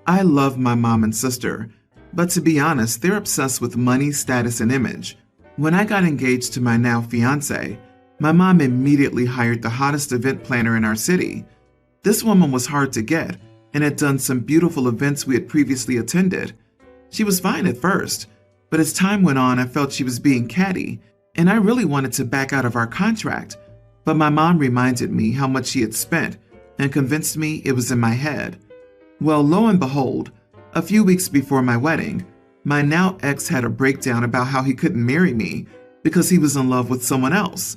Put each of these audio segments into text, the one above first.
I love my mom and sister, but to be honest, they're obsessed with money, status, and image. When I got engaged to my now fiance, my mom immediately hired the hottest event planner in our city. This woman was hard to get and had done some beautiful events we had previously attended. She was fine at first, but as time went on, I felt she was being catty, and I really wanted to back out of our contract. But my mom reminded me how much she had spent and convinced me it was in my head. Well, lo and behold, a few weeks before my wedding, my now ex had a breakdown about how he couldn't marry me because he was in love with someone else.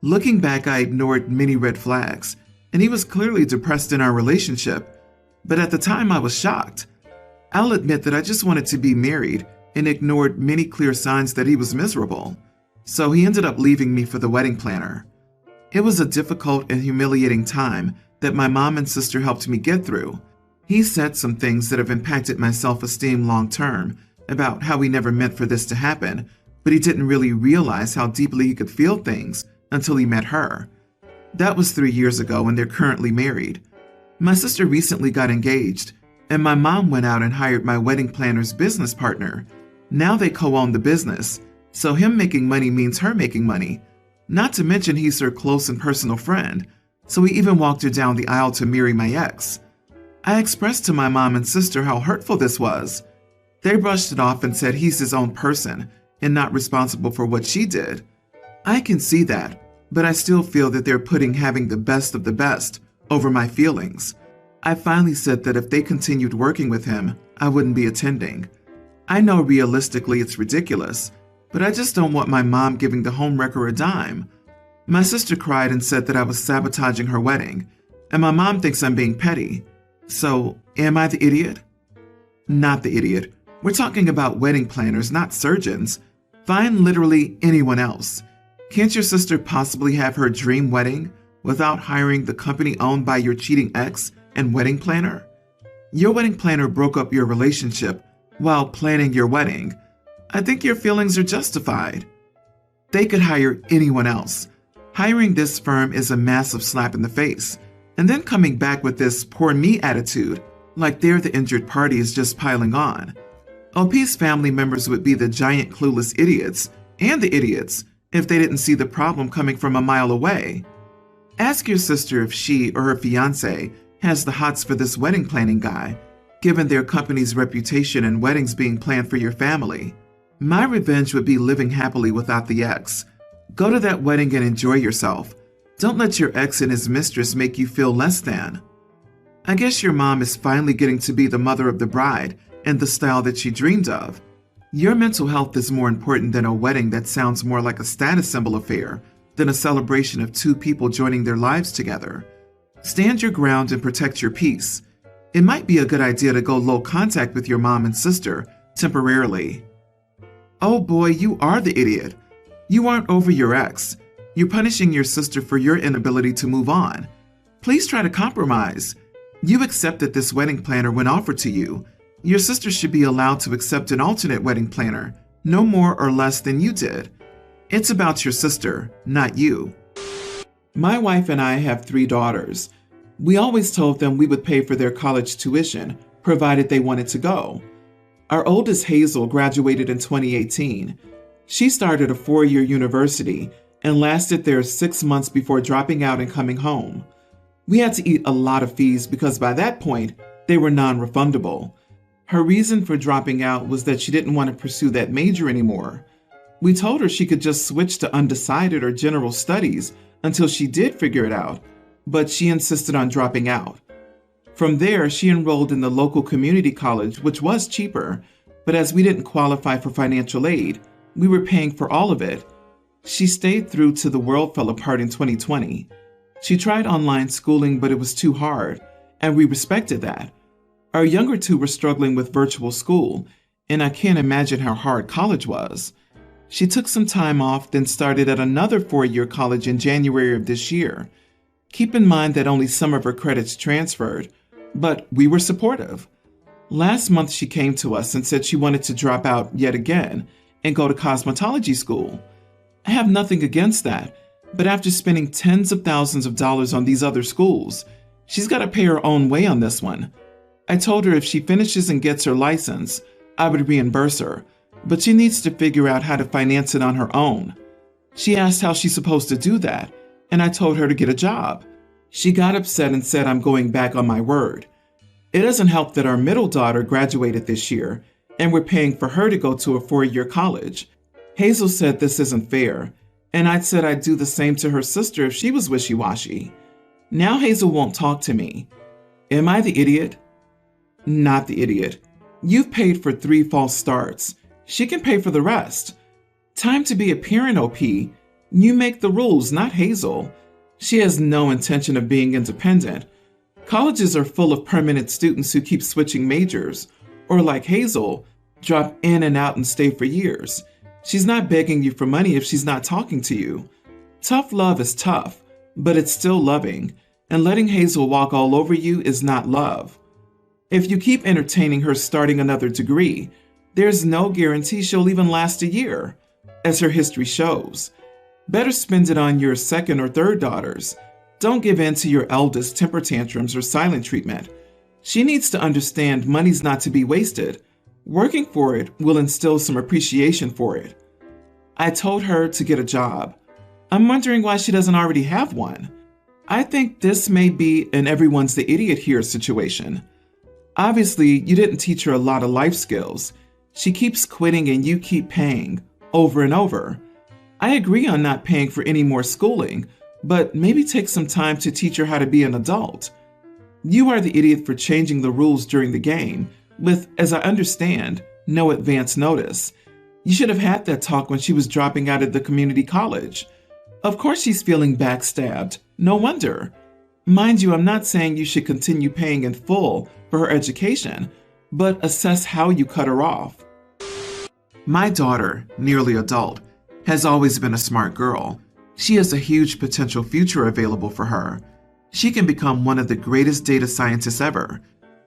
Looking back, I ignored many red flags, and he was clearly depressed in our relationship. But at the time, I was shocked. I'll admit that I just wanted to be married and ignored many clear signs that he was miserable. So he ended up leaving me for the wedding planner. It was a difficult and humiliating time that my mom and sister helped me get through. He said some things that have impacted my self-esteem long term about how he never meant for this to happen, but he didn't really realize how deeply he could feel things until he met her. That was 3 years ago, and they're currently married. My sister recently got engaged, and my mom went out and hired my wedding planner's business partner. Now they co-own the business, so him making money means her making money. Not to mention he's her close and personal friend, so he even walked her down the aisle to marry my ex. I expressed to my mom and sister how hurtful this was. They brushed it off and said he's his own person and not responsible for what she did. I can see that, but I still feel that they're putting having the best of the best over my feelings. I finally said that if they continued working with him, I wouldn't be attending. I know realistically it's ridiculous, but I just don't want my mom giving the homewrecker a dime. My sister cried and said that I was sabotaging her wedding, and my mom thinks I'm being petty. So, am I the idiot? Not the idiot. We're talking about wedding planners, not surgeons. Find literally anyone else. Can't your sister possibly have her dream wedding without hiring the company owned by your cheating ex and wedding planner? Your wedding planner broke up your relationship while planning your wedding. I think your feelings are justified. They could hire anyone else. Hiring this firm is a massive slap in the face, and then coming back with this poor me attitude, like they're the injured party, is just piling on. OP's family members would be the giant clueless idiots, and the idiots, if they didn't see the problem coming from a mile away. Ask your sister if she or her fiance has the hots for this wedding planning guy, given their company's reputation and weddings being planned for your family. My revenge would be living happily without the ex. Go to that wedding and enjoy yourself. Don't let your ex and his mistress make you feel less than. I guess your mom is finally getting to be the mother of the bride in the style that she dreamed of. Your mental health is more important than a wedding that sounds more like a status symbol affair than a celebration of two people joining their lives together. Stand your ground and protect your peace. It might be a good idea to go low contact with your mom and sister temporarily. Oh boy, you are the idiot. You aren't over your ex. You're punishing your sister for your inability to move on. Please try to compromise. You accepted this wedding planner when offered to you. Your sister should be allowed to accept an alternate wedding planner, no more or less than you did. It's about your sister, not you. My wife and I have 3 daughters. We always told them we would pay for their college tuition, provided they wanted to go. Our oldest, Hazel, graduated in 2018. She started a 4-year university and lasted there 6 months before dropping out and coming home. We had to eat a lot of fees because by that point, they were non-refundable. Her reason for dropping out was that she didn't want to pursue that major anymore. We told her she could just switch to undecided or general studies until she did figure it out, but she insisted on dropping out. From there, she enrolled in the local community college, which was cheaper, but as we didn't qualify for financial aid, we were paying for all of it. She stayed through till the world fell apart in 2020. She tried online schooling, but it was too hard, and we respected that. Our younger 2 were struggling with virtual school, and I can't imagine how hard college was. She took some time off, then started at another 4-year college in January of this year. Keep in mind that only some of her credits transferred, but we were supportive. Last month she came to us and said she wanted to drop out yet again and go to cosmetology school. I have nothing against that, but after spending tens of thousands of dollars on these other schools, she's got to pay her own way on this one. I told her if she finishes and gets her license, I would reimburse her, but she needs to figure out how to finance it on her own. She asked how she's supposed to do that, and I told her to get a job. She got upset and said I'm going back on my word. It doesn't help that our middle daughter graduated this year, and we're paying for her to go to a 4-year college. Hazel said this isn't fair, and I said I'd do the same to her sister if she was wishy-washy. Now Hazel won't talk to me. Am I the idiot? Not the idiot. You've paid for 3 false starts. She can pay for the rest. Time to be a parent, OP. You make the rules, not Hazel. She has no intention of being independent. Colleges are full of permanent students who keep switching majors, or like Hazel, drop in and out and stay for years. She's not begging you for money if she's not talking to you. Tough love is tough, but it's still loving, and letting Hazel walk all over you is not love. If you keep entertaining her starting another degree, there's no guarantee she'll even last a year, as her history shows. Better spend it on your second or third daughters. Don't give in to your eldest temper tantrums or silent treatment. She needs to understand money's not to be wasted. Working for it will instill some appreciation for it. I told her to get a job. I'm wondering why she doesn't already have one. I think this may be an everyone's the idiot here situation. Obviously, you didn't teach her a lot of life skills. She keeps quitting and you keep paying, over and over. I agree on not paying for any more schooling, but maybe take some time to teach her how to be an adult. You are the idiot for changing the rules during the game, with, as I understand, no advance notice. You should have had that talk when she was dropping out of the community college. Of course she's feeling backstabbed. No wonder. Mind you, I'm not saying you should continue paying in full for her education, but assess how you cut her off. My daughter, nearly adult, has always been a smart girl. She has a huge potential future available for her. She can become one of the greatest data scientists ever.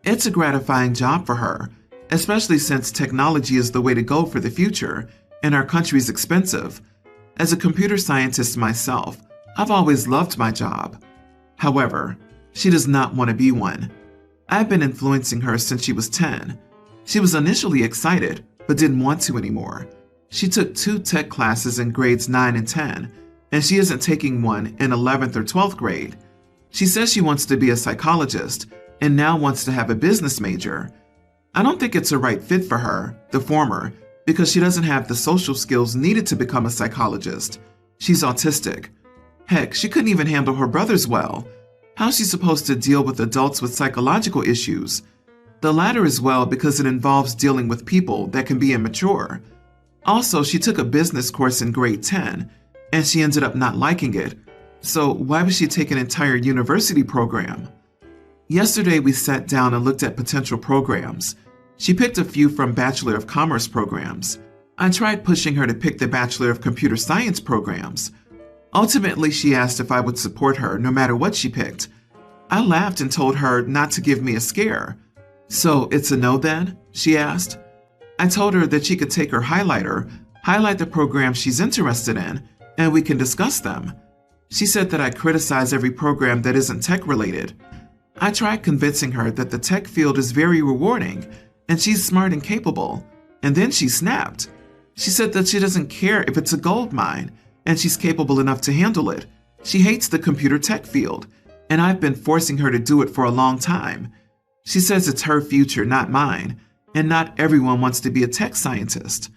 It's a gratifying job for her, especially since technology is the way to go for the future, and our country's expensive. As a computer scientist myself, I've always loved my job. However, she does not want to be one. I've been influencing her since she was 10. She was initially excited, but didn't want to anymore. She took 2 tech classes in grades 9 and 10, and she isn't taking one in 11th or 12th grade. She says she wants to be a psychologist and now wants to have a business major. I don't think it's a right fit for her, the former, because she doesn't have the social skills needed to become a psychologist. She's autistic. Heck, she couldn't even handle her brothers well. How's she supposed to deal with adults with psychological issues? The latter as well because it involves dealing with people that can be immature. Also, she took a business course in grade 10, and she ended up not liking it. So why would she take an entire university program? Yesterday we sat down and looked at potential programs. She picked a few from Bachelor of Commerce programs. I tried pushing her to pick the Bachelor of Computer Science programs. Ultimately, she asked if I would support her no matter what she picked. I laughed and told her not to give me a scare. So it's a no then? She asked. I told her that she could take her highlighter, highlight the programs she's interested in, and we can discuss them. She said that I criticize every program that isn't tech-related. I tried convincing her that the tech field is very rewarding, and she's smart and capable, and then she snapped. She said that she doesn't care if it's a gold mine, and she's capable enough to handle it. She hates the computer tech field, and I've been forcing her to do it for a long time. She says it's her future, not mine, and not everyone wants to be a tech scientist.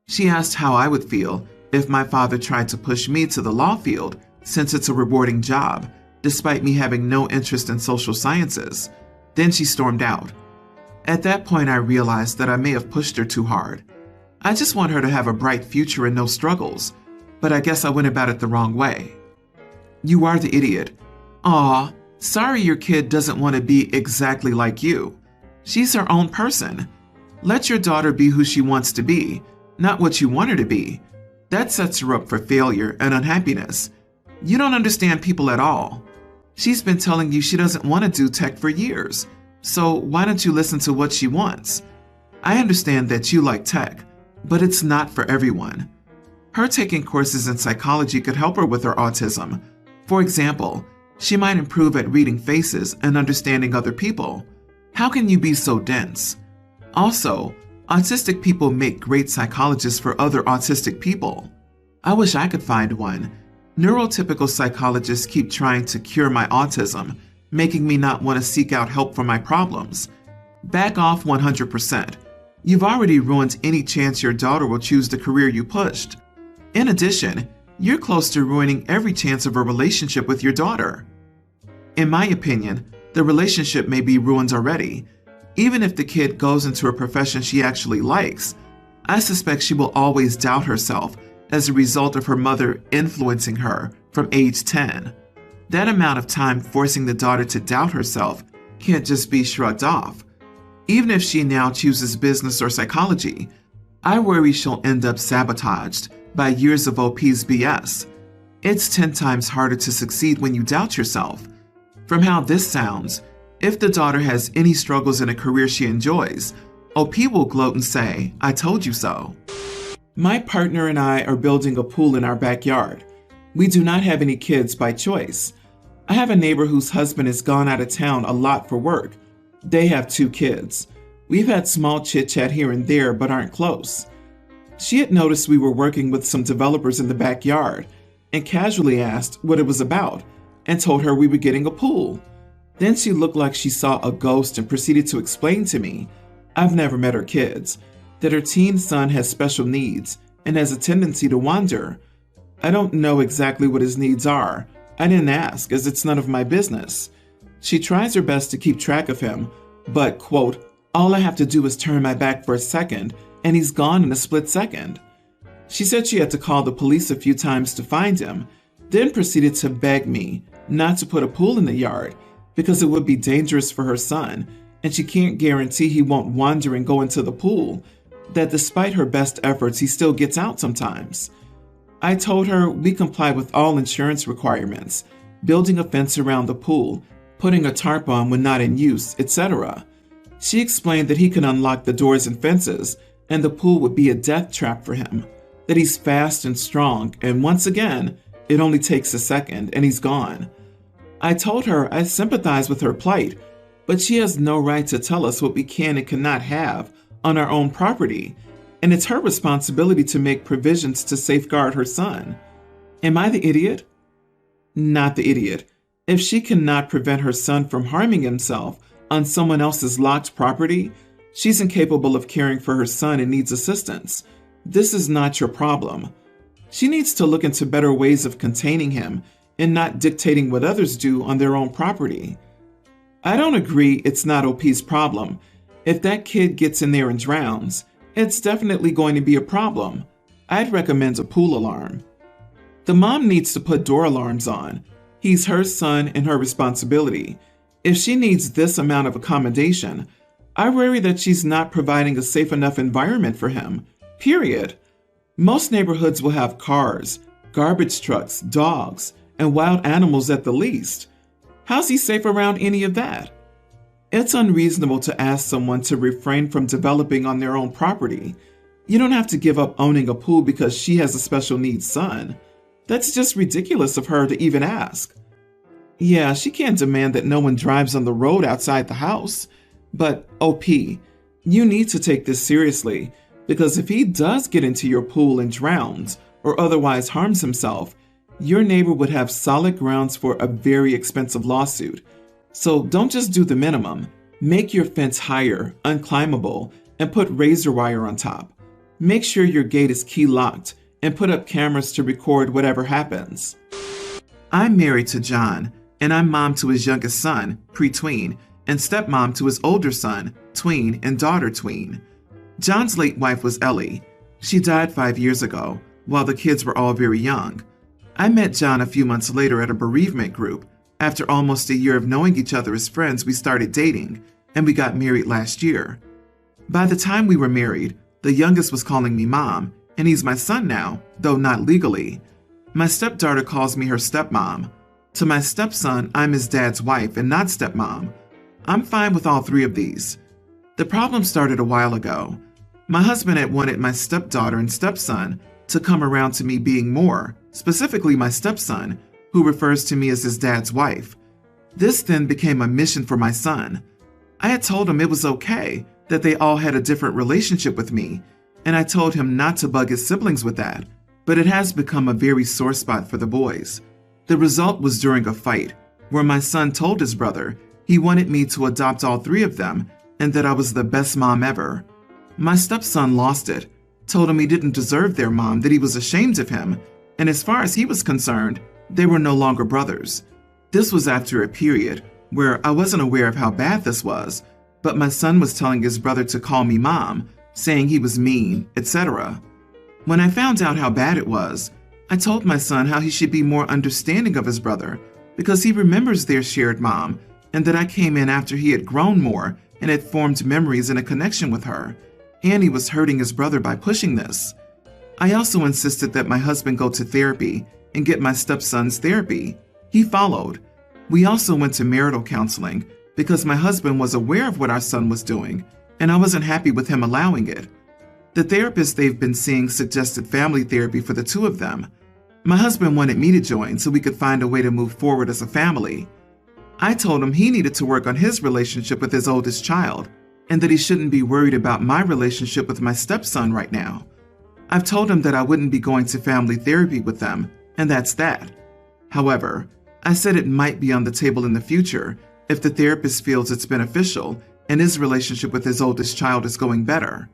She asked how I would feel if my father tried to push me to the law field, since it's a rewarding job, despite me having no interest in social sciences. Then she stormed out. At that point, I realized that I may have pushed her too hard. I just want her to have a bright future and no struggles, but I guess I went about it the wrong way. You are the idiot. Aw, sorry your kid doesn't want to be exactly like you. She's her own person. Let your daughter be who she wants to be, not what you want her to be. That sets her up for failure and unhappiness. You don't understand people at all. She's been telling you she doesn't want to do tech for years, so why don't you listen to what she wants? I understand that you like tech, but it's not for everyone. Her taking courses in psychology could help her with her autism. For example, she might improve at reading faces and understanding other people. How can you be so dense? Also, autistic people make great psychologists for other autistic people. I wish I could find one. Neurotypical psychologists keep trying to cure my autism, making me not want to seek out help for my problems. Back off 100%. You've already ruined any chance your daughter will choose the career you pushed. In addition, you're close to ruining every chance of a relationship with your daughter. In my opinion, the relationship may be ruined already. Even if the kid goes into a profession she actually likes, I suspect she will always doubt herself as a result of her mother influencing her from age 10. That amount of time forcing the daughter to doubt herself can't just be shrugged off. Even if she now chooses business or psychology, I worry she'll end up sabotaged by years of OP's BS. It's 10 times harder to succeed when you doubt yourself. From how this sounds, if the daughter has any struggles in a career she enjoys, OP will gloat and say, "I told you so." My partner and I are building a pool in our backyard. We do not have any kids by choice. I have a neighbor whose husband has gone out of town a lot for work. They have 2 kids. We've had small chit-chat here and there, but aren't close. She had noticed we were working with some developers in the backyard and casually asked what it was about and told her we were getting a pool. Then she looked like she saw a ghost and proceeded to explain to me, I've never met her kids, that her teen son has special needs and has a tendency to wander. I don't know exactly what his needs are. I didn't ask, as it's none of my business. She tries her best to keep track of him, but, quote, all I have to do is turn my back for a second, and he's gone in a split second. She said she had to call the police a few times to find him, then proceeded to beg me not to put a pool in the yard because it would be dangerous for her son, and she can't guarantee he won't wander and go into the pool, that despite her best efforts, he still gets out sometimes. I told her we comply with all insurance requirements, building a fence around the pool, putting a tarp on when not in use, etc. She explained that he can unlock the doors and fences, and the pool would be a death trap for him, that he's fast and strong, and once again, it only takes a second, and he's gone. I told her I sympathize with her plight, but she has no right to tell us what we can and cannot have on our own property, and it's her responsibility to make provisions to safeguard her son. Am I the idiot? Not the idiot. If she cannot prevent her son from harming himself on someone else's locked property, she's incapable of caring for her son and needs assistance. This is not your problem. She needs to look into better ways of containing him and not dictating what others do on their own property. I don't agree it's not OP's problem. If that kid gets in there and drowns, it's definitely going to be a problem. I'd recommend a pool alarm. The mom needs to put door alarms on. He's her son and her responsibility. If she needs this amount of accommodation, I worry that she's not providing a safe enough environment for him, period. Most neighborhoods will have cars, garbage trucks, dogs, and wild animals at the least. How's he safe around any of that? It's unreasonable to ask someone to refrain from developing on their own property. You don't have to give up owning a pool because she has a special needs son. That's just ridiculous of her to even ask. Yeah, she can't demand that no one drives on the road outside the house. But, OP, you need to take this seriously, because if he does get into your pool and drowns or otherwise harms himself, your neighbor would have solid grounds for a very expensive lawsuit. So don't just do the minimum. Make your fence higher, unclimbable, and put razor wire on top. Make sure your gate is key locked and put up cameras to record whatever happens. I'm married to John, and I'm mom to his youngest son, pre-tween, and stepmom to his older son, tween, and daughter tween. John's late wife was Ellie. She died 5 years ago, while the kids were all very young. I met John a few months later at a bereavement group. After almost a year of knowing each other as friends, we started dating, and we got married last year. By the time we were married, the youngest was calling me mom, and he's my son now, though not legally. My stepdaughter calls me her stepmom. To my stepson, I'm his dad's wife and not stepmom. I'm fine with all 3 of these. The problem started a while ago. My husband had wanted my stepdaughter and stepson to come around to me being more, specifically my stepson, who refers to me as his dad's wife. This then became a mission for my son. I had told him it was okay that they all had a different relationship with me, and I told him not to bug his siblings with that, but it has become a very sore spot for the boys. The result was during a fight, where my son told his brother he wanted me to adopt all three of them and that I was the best mom ever. My stepson lost it, told him he didn't deserve their mom, that he was ashamed of him, and as far as he was concerned, they were no longer brothers. This was after a period where I wasn't aware of how bad this was, but my son was telling his brother to call me mom, saying he was mean, etc. When I found out how bad it was, I told my son how he should be more understanding of his brother because he remembers their shared mom, and that I came in after he had grown more and had formed memories and a connection with her, and he was hurting his brother by pushing this. I also insisted that my husband go to therapy and get my stepson's therapy. He followed. We also went to marital counseling because my husband was aware of what our son was doing, and I wasn't happy with him allowing it. The therapist they've been seeing suggested family therapy for the two of them. My husband wanted me to join so we could find a way to move forward as a family. I told him he needed to work on his relationship with his oldest child, and that he shouldn't be worried about my relationship with my stepson right now. I've told him that I wouldn't be going to family therapy with them, and that's that. However, I said it might be on the table in the future if the therapist feels it's beneficial and his relationship with his oldest child is going better.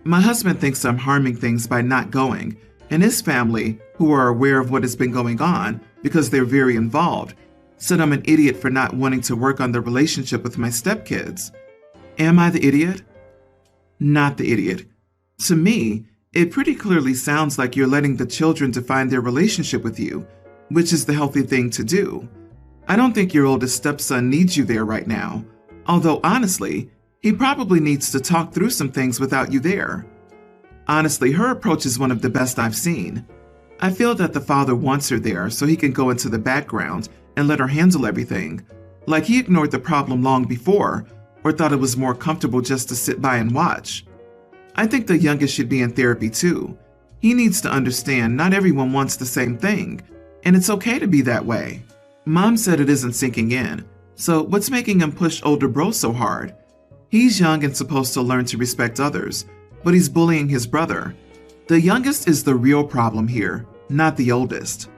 My husband thinks I'm harming things by not going, and his family, who are aware of what has been going on because they're very involved, said I'm an idiot for not wanting to work on the relationship with my stepkids. Am I the idiot? Not the idiot. To me, it pretty clearly sounds like you're letting the children define their relationship with you, which is the healthy thing to do. I don't think your oldest stepson needs you there right now, although honestly, he probably needs to talk through some things without you there. Honestly, her approach is one of the best I've seen. I feel that the father wants her there so he can go into the background and let her handle everything, like he ignored the problem long before or thought it was more comfortable just to sit by and watch. I think the youngest should be in therapy too. He needs to understand not everyone wants the same thing, and it's okay to be that way. Mom said it isn't sinking in, so what's making him push older bro so hard? He's young and supposed to learn to respect others, but he's bullying his brother. The youngest is the real problem here, not the oldest.